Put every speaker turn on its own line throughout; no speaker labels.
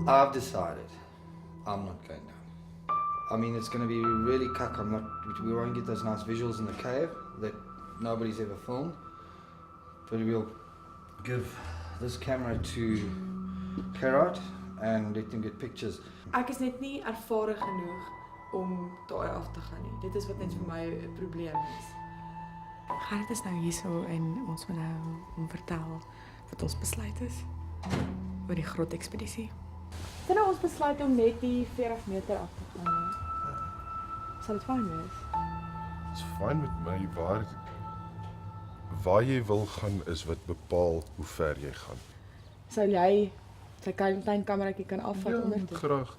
I've decided I'm not going down. I mean, it's going to be really cuck. We won't get those nice visuals in the cave that nobody's ever filmed. But we'll give this camera to Gerard and let them get pictures.
Ek is net nie ervare genoeg om daai af te gaan nie. Dit is wat net vir my 'n probleem is. Gerard is nou hierso en ons moet nou hom vertel wat ons besluit is oor die grot ekspedisie. Dit nou ons besluit om net die 40 meter af te gaan. Sal dit fyn wees?
Dit is fyn met my waar jy wil gaan is wat bepaal hoe ver jy gaan.
Sal jy sy klein kameraatjie kan afvat onder toe?
Graag.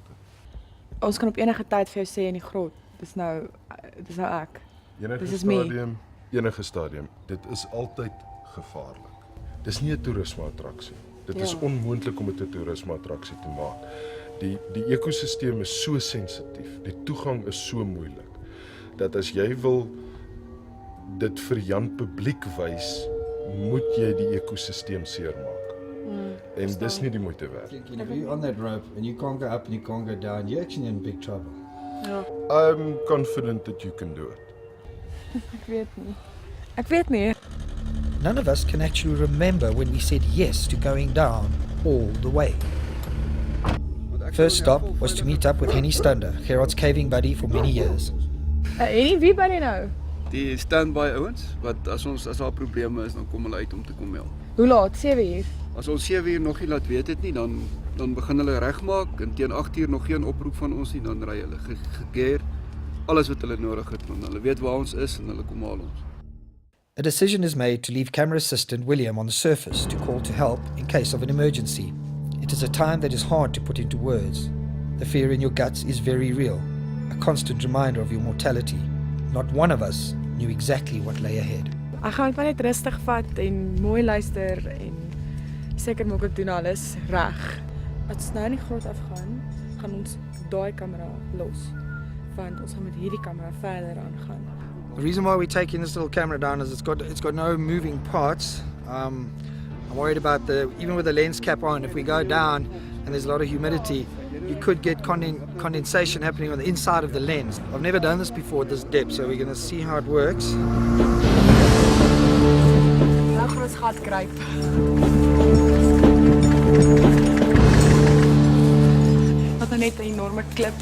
Ons kan op enige tyd vir jou sê in die grot. Dis nou ek.
Enige stadium. Dit is altyd gevaarlik. Dis nie 'n toerisme-attraksie. Dit is onmoontlik om dit 'n toerisme-attraksie te maak. Die ekosisteem is so sensitief. Die toegang is so moeilik dat as jy wil dit vir Jan publiek wys, moet jy die ekosisteem seermaak. En dis nie die moeite werd.
If you're on that rope and you can't go up and you can't go down, you're actually in big trouble.
Ja.
I'm confident that you can do it.
Ek weet nie.
None of us can actually remember when we said yes to going down all the way. First stop was to meet up with Henny Stander, Gerard's caving buddy for many years.
Henny, wie ben jy nou?
Die standby ouens wat as daar probleme is, dan kom hulle uit om te kom help.
Hoe laat? 7 uur?
As ons 7 uur nog nie laat weet het nie, dan begin hulle regmaak en teen 8 uur nog geen oproep van ons nie, dan ry hulle gegear alles wat hulle nodig het, want hulle weet waar ons is en hulle kom haal ons.
A decision is made to leave camera assistant William on the surface to call to help in case of an emergency. It is a time that is hard to put into words. The fear in your guts is very real, a constant reminder of your mortality. Not one of us knew exactly what lay ahead.
Ek gaan dit net rustig vat en mooi luister en seker maak ek doen alles reg. As ons nou in die grot afgaan, gaan ons daai kamera los, want ons gaan met hierdie kamera verder aangaan.
The reason why we're taking this little camera down is it's got no moving parts. I'm worried about even with the lens cap on, if we go down and there's a lot of humidity, you could get condensation happening on the inside of the lens. I've never done this before at this depth, so we're going to see how it works.
Nou gaan ons gat gryp. Wat nou net 'n enorme klip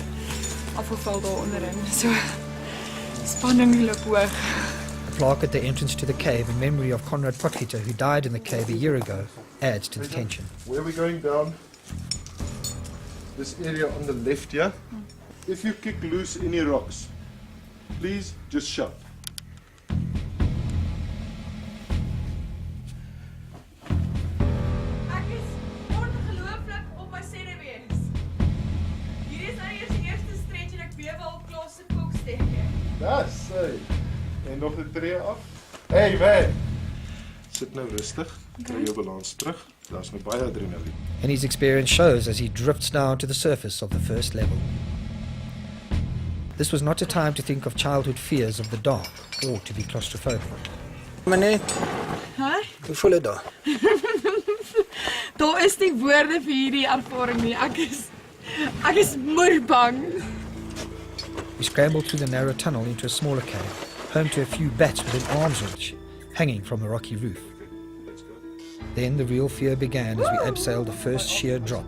afgeval daar onderin. So spanning loop hoog.
A plaque at the entrance to the cave in memory of Conrad Potgieter, who died in the cave a year ago, adds to the tension.
Where are we going down? This area on the left here. If you kick loose any rocks, please just shout.
Ek is ongelooflik op my senuwees. Hierdie is nou eers die eerste stretch en ek weet al klaar se kokstekke.
Dis hy. En nog 'n tree af. Hey, man. Sit nou rustig. Kry jou balans terug. Daar's nou baie adrenaline.
And his experience shows as he drifts down to the surface of the first level. This was not a time to think of childhood fears of the dark or to be claustrophobic.
Meneer,
Hæ?
hoe voel dit daar?
Daar is nie woorde vir hierdie ervaring nie. Ek is moerbang.
We scrambled through the narrow tunnel into a smaller cave, home to a few bats within arm's reach, hanging from the rocky roof. Then the real fear began as we abseiled the first sheer drop.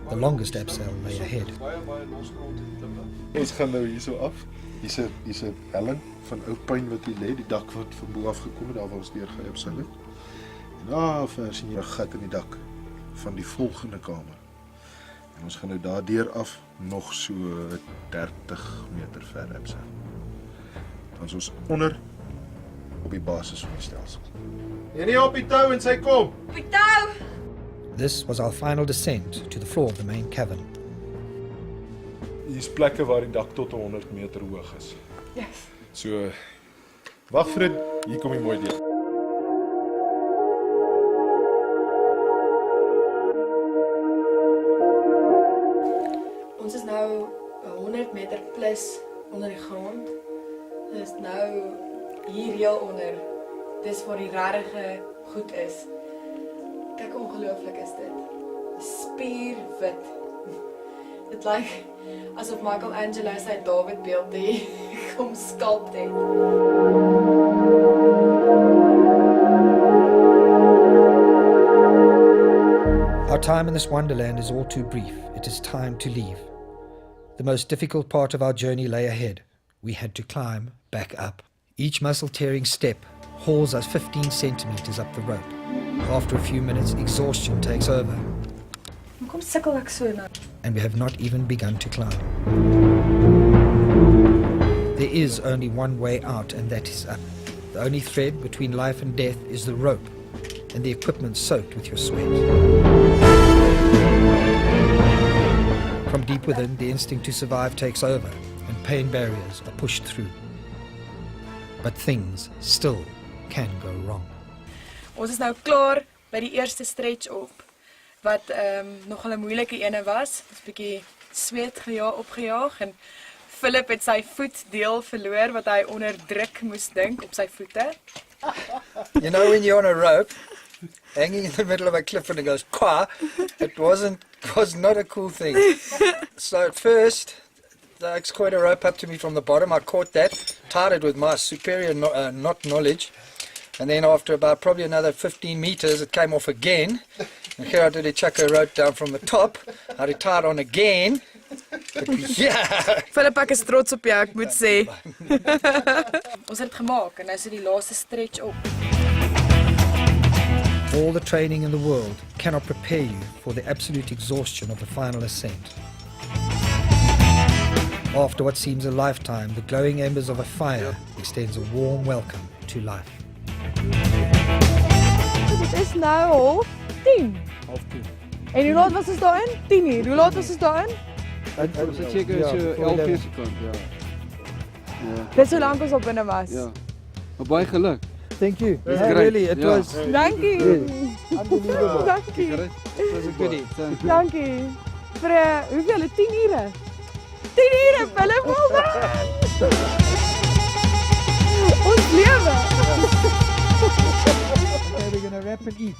The longest abseil lay ahead.
Ons gaan nou hierso af. Hier's 'n helling van ou pyn wat hier lê, die dak wat van bo af gekom het, daar waar ons deur geabseil het. En daar ver sien jy 'n gat in die dak van die volgende kamer. En ons gaan nou daardeur af nog so 30 meter ver abseil. Dan is ons onder op die basis van die stelsel. En nie op die tou en sy kom.
Pitou!
This was our final descent to the floor of the main cavern.
Hier's plekke waar die dak tot 100 meter hoog is.
Yes.
So wag vir dit, hier kom die mooi deel.
Ons is nou 100 meter plus onder die grond. Dit is nou hier heel onder. Dis waar die regte goed is. Kyk hoe ongelooflik is dit. Spierwit. Dit lyk asof Michelangelo sy David beeldie kom sculpt het.
Our time in this wonderland is all too brief. It is time to leave. The most difficult part of our journey lay ahead. We had to climb back up. Each muscle-tearing step hauls us 15 centimeters up the rope. After a few minutes, exhaustion takes over,
Hoekom sukkel ek so nou?
and we have not even begun to climb. There is only one way out, and that is up. The only thread between life and death is the rope, and the equipment soaked with your sweat. From deep within, the instinct to survive takes over, and pain barriers are pushed through. But things still can go wrong.
Ons is nou klaar by die eerste stretch op, wat nogal 'n moeilike ene was. Ons 'n bietjie sweet opgejaag en Philip het sy voetdeel verloor wat hy onder druk moes dink op sy voete.
You know when you're on a rope, hanging in the middle of a cliff and it goes qua, was not a cool thing. So at first, the ex coiled a rope up to me from the bottom. I caught that, tied it with my superior knot knowledge, and then after about probably another 15 meters, it came off again. And here I did a chuck a rope down from the top. I had it tied on again. But yeah.
Philip, ek is trots op jou, ek moet sê. Ons het dit gemaak en nou is dit die laaste stretch op.
All the training in the world cannot prepare you for the absolute exhaustion of the final ascent. After what seems a lifetime, the glowing embers of a fire extends a warm welcome to life.
Dit is nou 10.
Half 10.
En hoe laat was ons daarin? 10 uur. Hoe laat was ons daarin?
Ons het seker so 11 uur se kant, ja. Ja.
Dit so lank ons op binne was.
Ja. Maar baie geluk.
Thank you.
That's
Yeah,
great.
really, it
Yeah.
was
Dankie.
unbelievable.
Dankie.
Gerrit?
It was a goodie.
Dankie. Vir hoeveel? 10 ure. 10 ure, Philip. Well done. Ons lewe.
Okay, we're gonna wrap and eat.